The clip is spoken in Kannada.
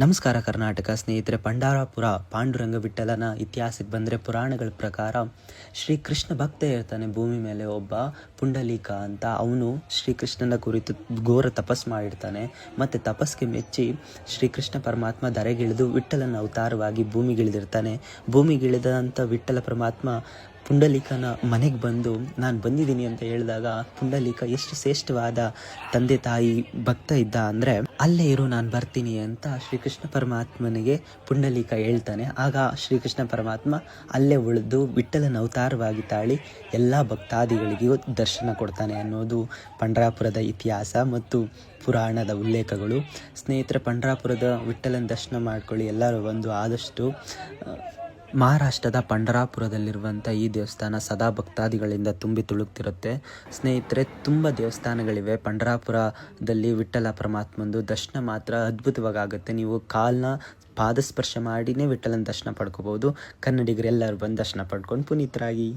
ನಮಸ್ಕಾರ ಕರ್ನಾಟಕ ಸ್ನೇಹಿತರೆ. ಪಂಢರಾಪುರ ಪಾಂಡುರಂಗ ವಿಠಲನ ಇತಿಹಾಸಕ್ಕೆ ಬಂದರೆ ಪುರಾಣಗಳ ಪ್ರಕಾರ ಶ್ರೀಕೃಷ್ಣ ಭಕ್ತ ಇರ್ತಾನೆ ಭೂಮಿ ಮೇಲೆ, ಒಬ್ಬ ಪುಂಡಲೀಕ ಅಂತ. ಅವನು ಶ್ರೀಕೃಷ್ಣನ ಕುರಿತು ಘೋರ ತಪಸ್ ಮಾಡಿರ್ತಾನೆ. ಮತ್ತು ತಪಸ್ಗೆ ಮೆಚ್ಚಿ ಶ್ರೀಕೃಷ್ಣ ಪರಮಾತ್ಮ ಧರೆಗಿಳಿದು ವಿಠಲನ ಅವತಾರವಾಗಿ ಭೂಮಿಗಿಳಿದಿರ್ತಾನೆ. ಭೂಮಿಗಿಳಿದಂಥ ವಿಠಲ ಪರಮಾತ್ಮ ಪುಂಡಲೀಕನ ಮನೆಗೆ ಬಂದು ನಾನು ಬಂದಿದ್ದೀನಿ ಅಂತ ಹೇಳಿದಾಗ ಪುಂಡಲೀಕ ಎಷ್ಟು ಶ್ರೇಷ್ಠವಾದ ತಂದೆ ತಾಯಿ ಭಕ್ತ ಇದ್ದ ಅಂದರೆ ಅಲ್ಲೇ ಇರು, ನಾನು ಬರ್ತೀನಿ ಅಂತ ಶ್ರೀಕೃಷ್ಣ ಪರಮಾತ್ಮನಿಗೆ ಪುಂಡಲೀಕ ಹೇಳ್ತಾನೆ. ಆಗ ಶ್ರೀಕೃಷ್ಣ ಪರಮಾತ್ಮ ಅಲ್ಲೇ ಉಳಿದು ವಿಠಲನ ಅವತಾರವಾಗಿ ತಾಳಿ ಎಲ್ಲ ಭಕ್ತಾದಿಗಳಿಗೂ ದರ್ಶನ ಕೊಡ್ತಾನೆ ಅನ್ನೋದು ಪಂಢರಾಪುರದ ಇತಿಹಾಸ ಮತ್ತು ಪುರಾಣದ ಉಲ್ಲೇಖಗಳು. ಸ್ನೇಹಿತರೆ, ಪಂಢರಾಪುರದ ವಿಠಲನ ದರ್ಶನ ಮಾಡ್ಕೊಳ್ಳಿ ಎಲ್ಲರೂ. ಒಂದು ಆದಷ್ಟು ಮಹಾರಾಷ್ಟ್ರದ ಪಂಢರಾಪುರದಲ್ಲಿರುವಂಥ ಈ ದೇವಸ್ಥಾನ ಸದಾ ಭಕ್ತಾದಿಗಳಿಂದ ತುಂಬಿ ತುಳುಕ್ತಿರುತ್ತೆ. ಸ್ನೇಹಿತರೆ, ತುಂಬ ದೇವಸ್ಥಾನಗಳಿವೆ ಪಂಢರಾಪುರದಲ್ಲಿ. ವಿಠಲ ಪರಮಾತ್ಮಂದು ದರ್ಶನ ಮಾತ್ರ ಅದ್ಭುತವಾಗಿ ಆಗುತ್ತೆ. ನೀವು ಕಾಲನ್ನ ಪಾದಸ್ಪರ್ಶ ಮಾಡಿನೇ ವಿಠಲನ ದರ್ಶನ ಪಡ್ಕೋಬೋದು. ಕನ್ನಡಿಗರೆಲ್ಲರೂ ಬಂದು ದರ್ಶನ ಪಡ್ಕೊಂಡು ಪುನೀತರಾಗಿ.